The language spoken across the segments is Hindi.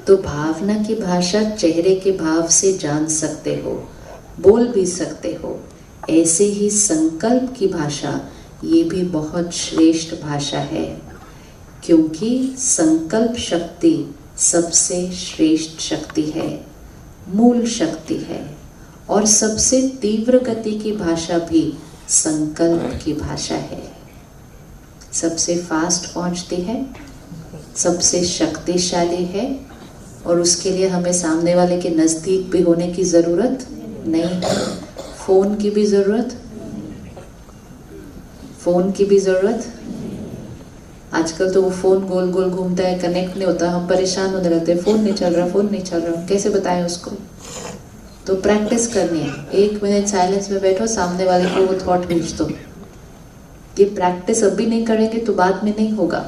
तो भावना की भाषा चेहरे के भाव से जान सकते हो, बोल भी सकते हो। ऐसे ही संकल्प की भाषा ये भी बहुत श्रेष्ठ भाषा है, क्योंकि संकल्प शक्ति सबसे श्रेष्ठ शक्ति है, मूल शक्ति है। और सबसे तीव्र गति की भाषा भी संकल्प की भाषा है। सबसे फास्ट पहुंचती है, सबसे शक्तिशाली है, और उसके लिए हमें सामने वाले के नजदीक भी होने की जरूरत नहीं है। फोन की भी जरूरत, फोन की भी जरूरत। आजकल तो वो फोन गोल गोल घूमता है, कनेक्ट नहीं होता, हम परेशान होने लगते हैं, फोन नहीं चल रहा, फोन नहीं चल रहा, कैसे बताएं उसको। तो प्रैक्टिस करनी है। 1 मिनट साइलेंस में बैठो, सामने वाले को वो थॉट भेज दो। ये प्रैक्टिस अभी नहीं करेंगे तो बाद में नहीं होगा।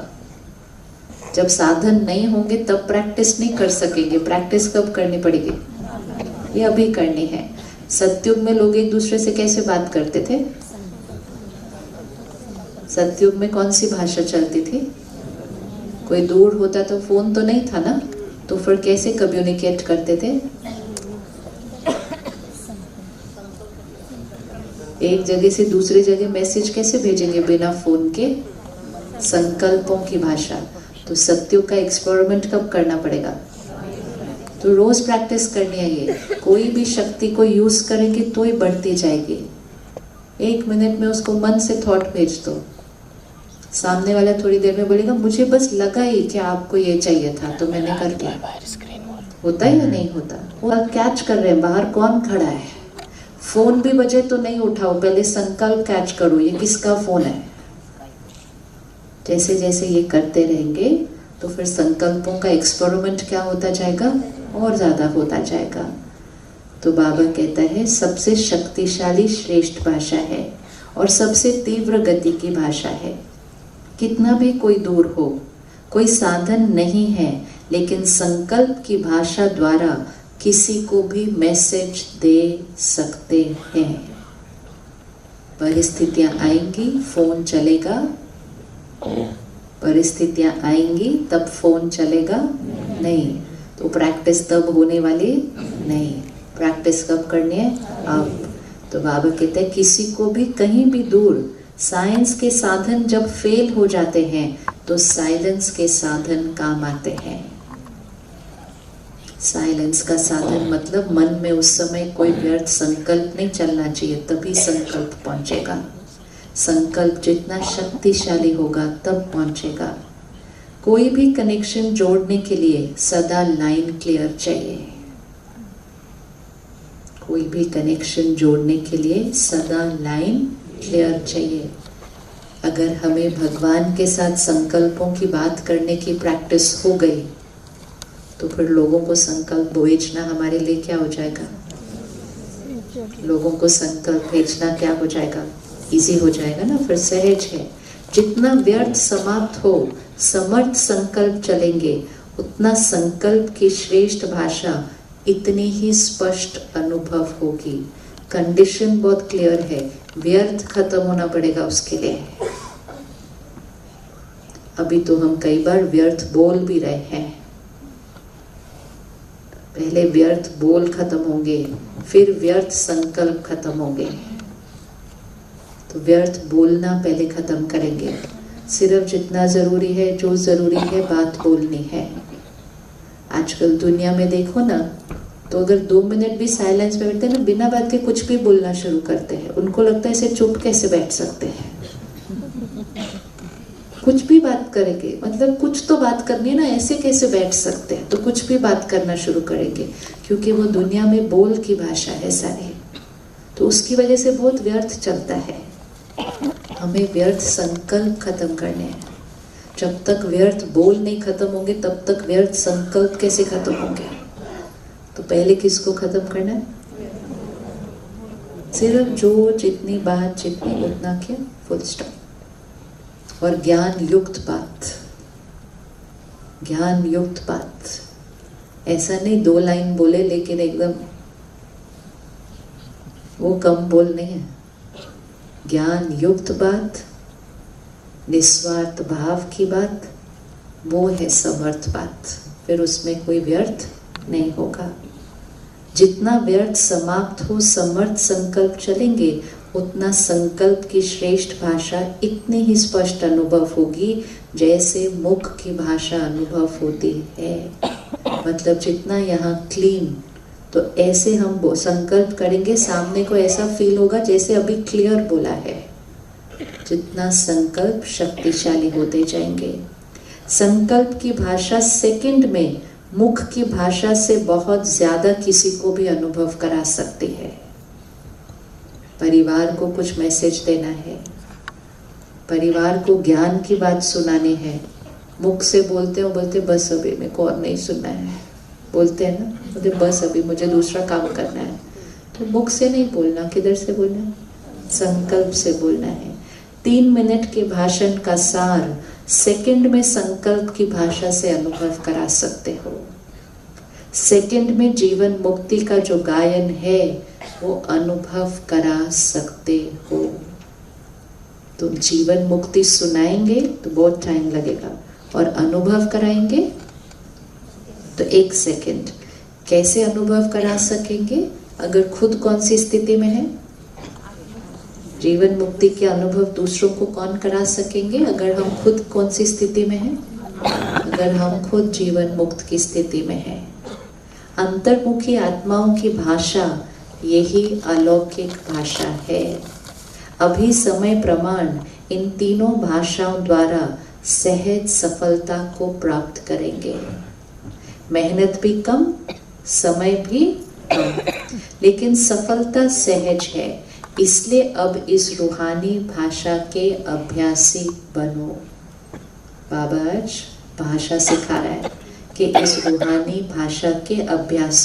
जब साधन नहीं होंगे तब प्रैक्टिस नहीं कर सकेंगे। प्रैक्टिस कब करनी पड़ेगी? ये अभी करनी है। सतयुग में लोग एक दूसरे से कैसे बात करते थे? सतयुग में कौन सी भाषा चलती थी? कोई दूर होता तो फोन तो नहीं था ना, तो फिर कैसे कम्युनिकेट करते थे? एक जगह से दूसरी जगह मैसेज कैसे भेजेंगे बिना फोन के? संकल्पों की भाषा। तो सतयुग का एक्सपेरिमेंट कब करना पड़ेगा? तो रोज प्रैक्टिस करनी है। ये कोई भी शक्ति को यूज करेंगे तो ही बढ़ती जाएगी। 1 मिनट में उसको मन से थॉट भेज दो, सामने वाला थोड़ी देर में बोलेगा मुझे बस लगा ही कि आपको ये चाहिए था तो मैंने कर दिया। होता है या नहीं होता? वो कैच कर रहे हैं बाहर कौन खड़ा है। फोन भी बजे तो नहीं उठाओ, पहले संकल्प कैच करो ये किसका फोन है। जैसे जैसे ये करते रहेंगे तो फिर संकल्पों का एक्सपेरिमेंट क्या होता जाएगा? और ज्यादा होता जाएगा। तो बाबा कहता है सबसे शक्तिशाली श्रेष्ठ भाषा है और सबसे तीव्र गति की भाषा है। कितना भी कोई दूर हो, कोई साधन नहीं है, लेकिन संकल्प की भाषा द्वारा किसी को भी मैसेज दे सकते हैं। परिस्थितियां आएंगी, फोन चलेगा। परिस्थितियां आएंगी तब फोन चलेगा नहीं। तो प्रैक्टिस तब होने वाली नहीं। प्रैक्टिस कब करनी है? अब। तो बाबा कहते हैं किसी को भी कहीं भी दूर, साइंस के साधन जब फेल हो जाते हैं तो साइलेंस के साधन काम आते हैं। साइलेंस का साधन मतलब मन में उस समय कोई व्यर्थ संकल्प नहीं चलना चाहिए, तभी संकल्प पहुंचेगा। संकल्प जितना शक्तिशाली होगा तब पहुंचेगा। कोई भी कनेक्शन जोड़ने के लिए सदा लाइन क्लियर चाहिए। कोई भी कनेक्शन जोड़ने के लिए सदा लाइन क्लियर चाहिए। अगर हमें भगवान के साथ संकल्पों की बात करने की प्रैक्टिस हो गई तो फिर लोगों को संकल्प भेजना हमारे लिए क्या हो जाएगा? लोगों को संकल्प भेजना क्या हो जाएगा? इजी हो जाएगा ना, फिर सहज है। जितना व्यर्थ समाप्त हो, समर्थ संकल्प चलेंगे, उतना संकल्प की श्रेष्ठ भाषा इतनी ही स्पष्ट अनुभव होगी। कंडीशन बहुत क्लियर है, व्यर्थ खत्म होना पड़ेगा उसके लिए। अभी तो हम कई बार व्यर्थ बोल भी रहे हैं। पहले व्यर्थ बोल खत्म होंगे, फिर व्यर्थ संकल्प खत्म होंगे। तो व्यर्थ बोलना पहले खत्म करेंगे। सिर्फ जितना जरूरी है, जो जरूरी है बात बोलनी है। आजकल दुनिया में देखो ना, तो अगर 2 मिनट भी साइलेंस में बैठते हैं ना, बिना बात के कुछ भी बोलना शुरू करते हैं। उनको लगता है ऐसे चुप कैसे बैठ सकते हैं। कुछ भी बात करेंगे, मतलब कुछ तो बात करनी है ना, ऐसे कैसे बैठ सकते हैं। तो कुछ भी बात करना शुरू करेंगे, क्योंकि वो दुनिया में बोल की भाषा है सारी। तो उसकी वजह से बहुत व्यर्थ चलता है। हमें व्यर्थ संकल्प खत्म करने हैं। जब तक व्यर्थ बोल नहीं खत्म होंगे तब तक व्यर्थ संकल्प कैसे खत्म होंगे? तो पहले किसको खत्म करना है? सिर्फ जो जितनी बात जितनी उतना क्या, फुल स्टॉप। और ज्ञान युक्त बात, ज्ञान युक्त बात। ऐसा नहीं 2 लाइन बोले लेकिन एकदम वो कम बोल नहीं है। ज्ञान युक्त बात, निस्वार्थ भाव की बात, वो है समर्थ बात। फिर उसमें कोई व्यर्थ नहीं होगा। जितना व्यर्थ समाप्त हो समर्थ संकल्प चलेंगे, उतना संकल्प की श्रेष्ठ भाषा इतनी ही स्पष्ट अनुभव होगी जैसे मुख की भाषा अनुभव होती है। मतलब जितना यहाँ क्लीन, तो ऐसे हम संकल्प करेंगे, सामने को ऐसा फील होगा जैसे अभी क्लियर बोला है। जितना संकल्प शक्तिशाली होते जाएंगे। संकल्प की भाषा सेकंड में मुख की भाषा से बहुत ज्यादा किसी को भी अनुभव करा सकती है। परिवार को कुछ मैसेज देना है, परिवार को ज्ञान की बात सुनानी है, मुख से बोलते हो, बोलते बस अभी मेरे को और नहीं सुनना है, बोलते हैं ना, बोलते बस अभी मुझे दूसरा काम करना है। तो मुख से नहीं बोलना, किधर से बोलना? संकल्प से बोलना है। 3 मिनट के भाषण का सार सेकंड में संकल्प की भाषा से अनुभव करा सकते हो। सेकंड में जीवन मुक्ति का जो गायन है वो अनुभव करा सकते हो। तुम जीवन मुक्ति सुनाएंगे तो बहुत टाइम लगेगा, और अनुभव कराएंगे तो 1 सेकंड। कैसे अनुभव करा सकेंगे? अगर खुद कौन सी स्थिति में है? जीवन मुक्ति के अनुभव दूसरों को कौन करा सकेंगे? अगर हम खुद कौन सी स्थिति में हैं? अगर हम खुद जीवन मुक्त की स्थिति में हैं। अंतर्मुखी आत्माओं की भाषा यही अलौकिक भाषा है। अभी समय प्रमाण इन तीनों भाषाओं द्वारा सहज सफलता को प्राप्त करेंगे। मेहनत भी कम, समय भी कम, लेकिन सफलता सहज है। इसलिए अब इस रूहानी भाषा के अभ्यासी बनो। बाबा आज भाषा सिखा रहा है कि इस रूहानी भाषा के अभ्यासी